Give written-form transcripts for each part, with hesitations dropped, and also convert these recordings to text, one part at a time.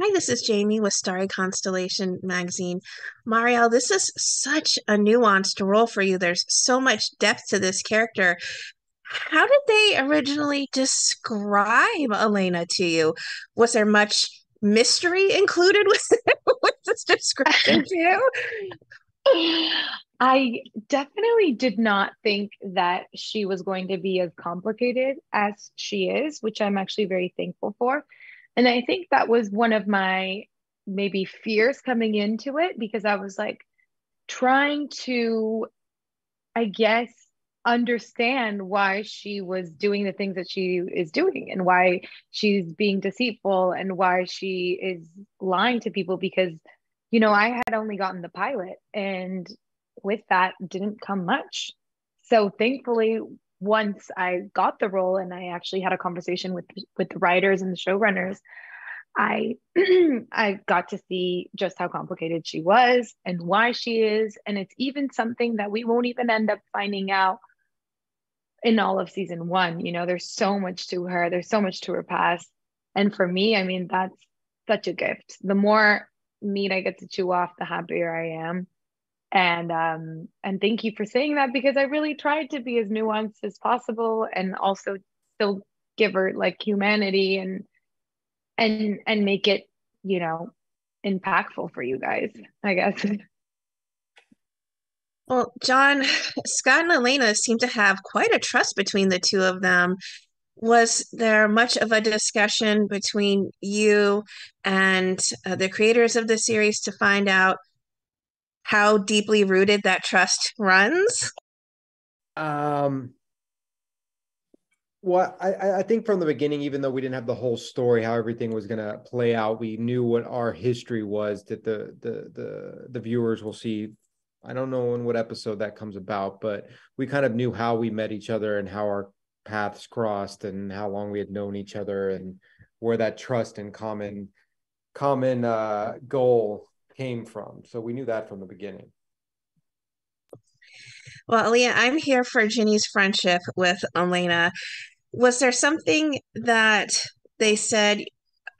Hi, this is Jamie with Starry Constellation magazine. Mariel, this is such a nuanced role for you. There's so much depth to this character. How did they originally describe Elena to you? Was there much mystery included with, with this description too? I definitely did not think that she was going to be as complicated as she is, which I'm actually very thankful for. And I think that was one of my maybe fears coming into it because I was like trying to, I guess, understand why she was doing the things that she is doing and why she's being deceitful and why she is lying to people because, I had only gotten the pilot and with that didn't come much. So thankfully, once I got the role and I actually had a conversation with the writers and the showrunners, I I got to see just how complicated she was and why she is. And it's even something that we won't even end up finding out in all of season one. There's so much to her, there's so much to her past. And for me, I mean, that's such a gift. The more meat I get to chew off, the happier I am. And thank you for saying that because I really tried to be as nuanced as possible and also still give her like humanity and make it, you know, impactful for you guys, I guess. Well, John, Scott and Elena seem to have quite a trust between the two of them. Was there much of a discussion between you and the creators of the series to find out how deeply rooted that trust runs? Um, well, I think from the beginning, even though we didn't have the whole story, how everything was gonna play out, we knew what our history was that the viewers will see. I don't know in what episode that comes about, but we kind of knew how we met each other and how our paths crossed and how long we had known each other and where that trust and common goal came from. So we knew that from the beginning. Well, Aaliyah, I'm here for Ginny's friendship with Elena. Was there something that they said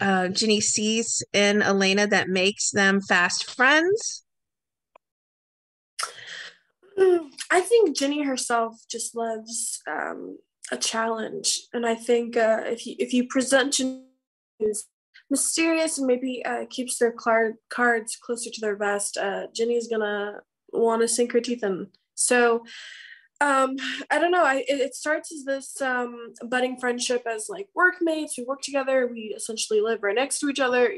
Ginny sees in Elena that makes them fast friends? I think Ginny herself just loves a challenge, and I think if you present Ginny as mysterious and maybe keeps their cards closer to their vest, Ginny's gonna want to sink her teeth in. So um I don't know, it starts as this budding friendship as like workmates. We work together, we essentially live right next to each other,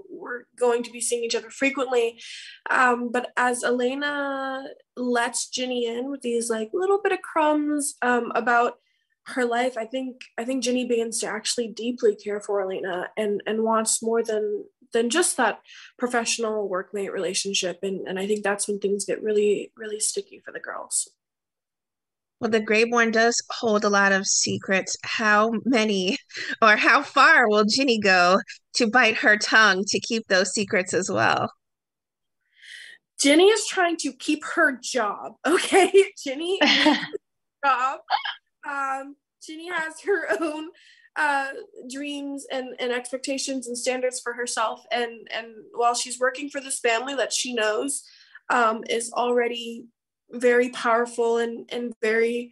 we're going to be seeing each other frequently, but as Elena lets Ginny in with these like little bit of crumbs about her life, I think Ginny begins to actually deeply care for Elena and wants more than just that professional workmate relationship, and I think that's when things get really really sticky for the girls. Well, the Greyborn does hold a lot of secrets. How many or how far will Ginny go to bite her tongue to keep those secrets as well? Ginny is trying to keep her job. Okay, Ginny needs a job. Ginny has her own uh, dreams and expectations and standards for herself. And while she's working for this family that she knows is already very powerful and very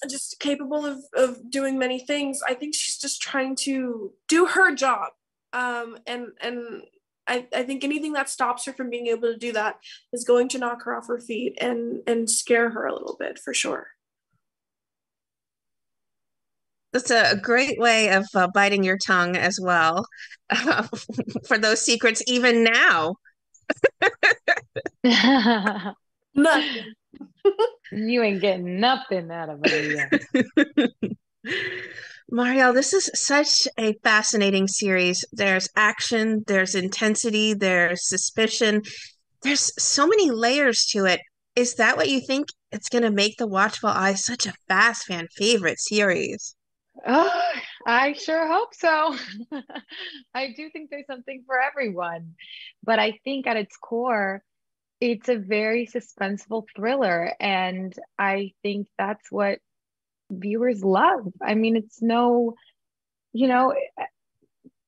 just capable of doing many things, I think she's just trying to do her job. And I think anything that stops her from being able to do that is going to knock her off her feet and scare her a little bit for sure. That's a great way of biting your tongue as well for those secrets, even now. Nothing. You ain't getting nothing out of Aaliyah. Marielle, this is such a fascinating series. There's action, there's intensity, there's suspicion. There's so many layers to it. Is that what you think it's going to make the Watchful Eye such a fast fan favorite series? Oh, I sure hope so. I do think there's something for everyone. But I think at its core, it's a very suspenseful thriller. And I think that's what viewers love. I mean, it's no, you know,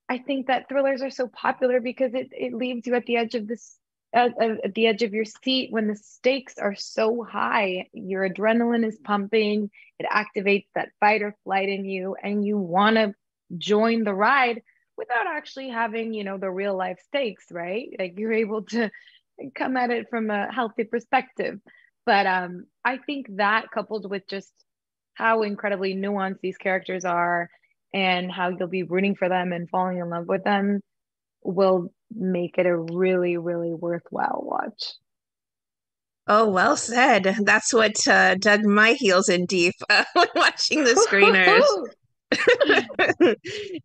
I think that thrillers are so popular because it leaves you at the edge of this at the edge of your seat when the stakes are so high. Your adrenaline is pumping, it activates that fight or flight in you, and you want to join the ride without actually having, the real life stakes, right? Like you're able to come at it from a healthy perspective. But I think that coupled with just how incredibly nuanced these characters are and how you'll be rooting for them and falling in love with them will make it a really, really worthwhile watch. Oh, well said. That's what dug my heels in deep when watching the screeners.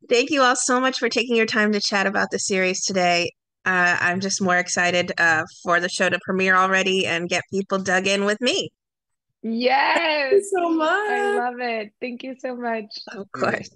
Thank you all so much for taking your time to chat about the series today. I'm just more excited for the show to premiere already and get people dug in with me. Yes. Thank you so much. I love it. Thank you so much. Of course.